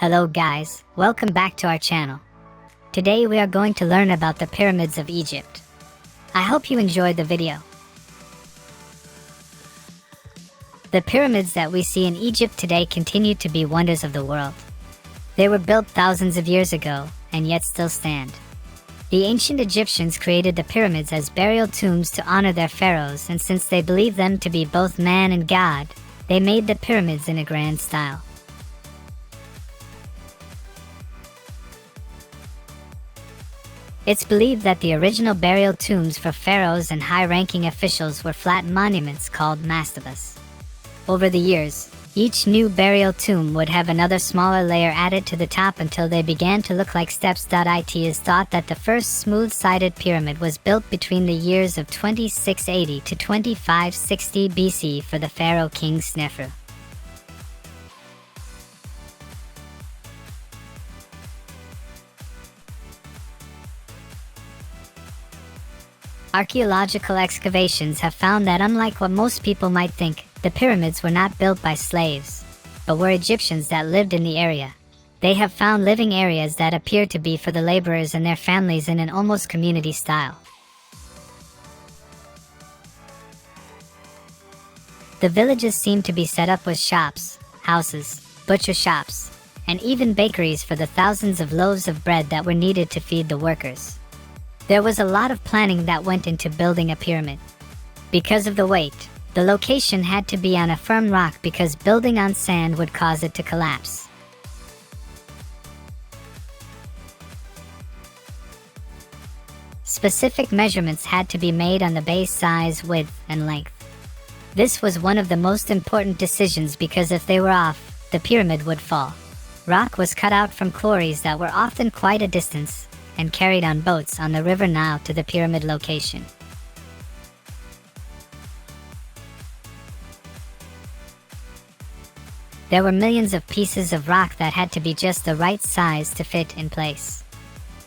Hello guys, welcome back to our channel. Today we are going to learn about the pyramids of Egypt. I hope you enjoyed the video. The pyramids that we see in Egypt today continue to be wonders of the world. They were built thousands of years ago, and yet still stand. The ancient Egyptians created the pyramids as burial tombs to honor their pharaohs, and since they believed them to be both man and god, they made the pyramids in a grand style. It's believed that the original burial tombs for pharaohs and high-ranking officials were flat monuments called mastabas. Over the years, each new burial tomb would have another smaller layer added to the top until they began to look like steps. It is thought that the first smooth-sided pyramid was built between the years of 2680 to 2560 BC for the pharaoh king Snefru. Archaeological excavations have found that unlike what most people might think, the pyramids were not built by slaves, but were Egyptians that lived in the area. They have found living areas that appear to be for the laborers and their families in an almost community style. The villages seem to be set up with shops, houses, butcher shops, and even bakeries for the thousands of loaves of bread that were needed to feed the workers. There was a lot of planning that went into building a pyramid. Because of the weight, the location had to be on a firm rock because building on sand would cause it to collapse. Specific measurements had to be made on the base size, width, and length. This was one of the most important decisions because if they were off, the pyramid would fall. Rock was cut out from quarries that were often quite a distance, and carried on boats on the river Nile to the pyramid location. There were millions of pieces of rock that had to be just the right size to fit in place.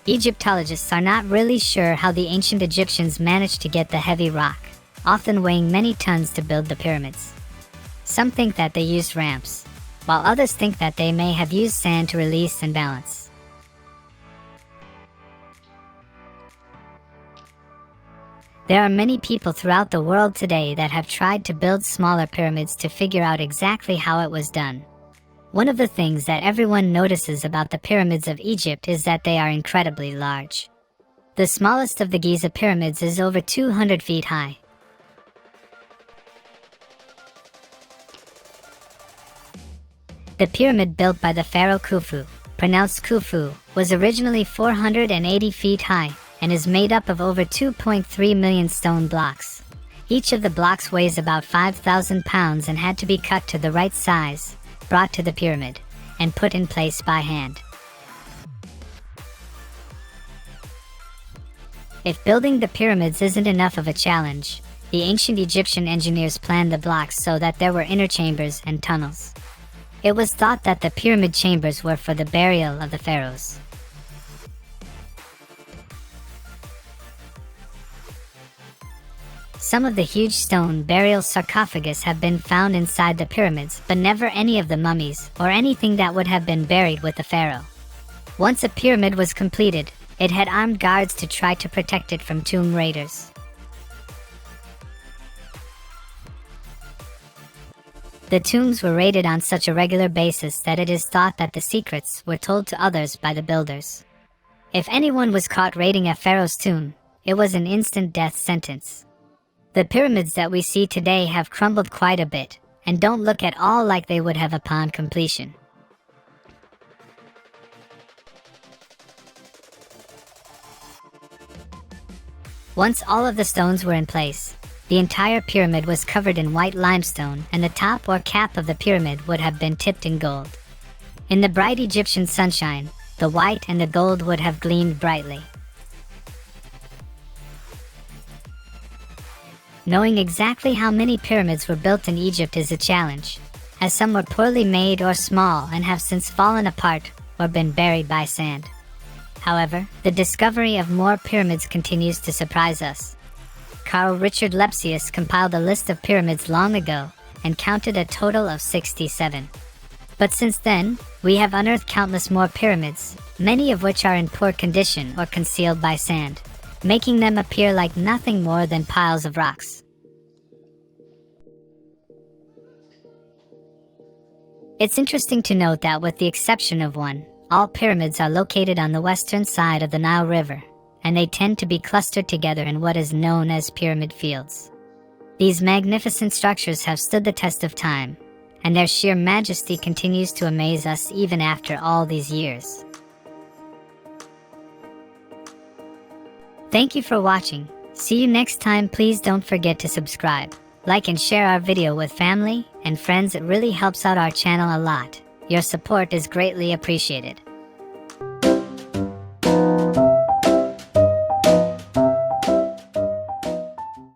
Egyptologists are not really sure how the ancient Egyptians managed to get the heavy rock, often weighing many tons, to build the pyramids. Some think that they used ramps, while others think that they may have used sand to release and balance. There are many people throughout the world today that have tried to build smaller pyramids to figure out exactly how it was done. One of the things that everyone notices about the pyramids of Egypt is that they are incredibly large. The smallest of the Giza pyramids is over 200 feet high. The pyramid built by the pharaoh Khufu, pronounced Khufu, was originally 480 feet high, and is made up of over 2.3 million stone blocks. Each of the blocks weighs about 5,000 pounds and had to be cut to the right size, brought to the pyramid, and put in place by hand. If building the pyramids isn't enough of a challenge, the ancient Egyptian engineers planned the blocks so that there were inner chambers and tunnels. It was thought that the pyramid chambers were for the burial of the pharaohs. Some of the huge stone burial sarcophagus have been found inside the pyramids, but never any of the mummies or anything that would have been buried with the pharaoh. Once a pyramid was completed, it had armed guards to try to protect it from tomb raiders. The tombs were raided on such a regular basis that it is thought that the secrets were told to others by the builders. If anyone was caught raiding a pharaoh's tomb, it was an instant death sentence. The pyramids that we see today have crumbled quite a bit, and don't look at all like they would have upon completion. Once all of the stones were in place, the entire pyramid was covered in white limestone, and the top or cap of the pyramid would have been tipped in gold. In the bright Egyptian sunshine, the white and the gold would have gleamed brightly. Knowing exactly how many pyramids were built in Egypt is a challenge, as some were poorly made or small and have since fallen apart or been buried by sand. However, the discovery of more pyramids continues to surprise us. Carl Richard Lepsius compiled a list of pyramids long ago and counted a total of 67. But since then, We have unearthed countless more pyramids, many of which are in poor condition or concealed by sand, making them appear like nothing more than piles of rocks. It's interesting to note that with the exception of one, all pyramids are located on the western side of the Nile River, and they tend to be clustered together in what is known as pyramid fields. These magnificent structures have stood the test of time, and their sheer majesty continues to amaze us even after all these years. Thank you for watching. See you next time. Please don't forget to subscribe, like and share our video with family and friends. It really helps out our channel a lot. Your support is greatly appreciated.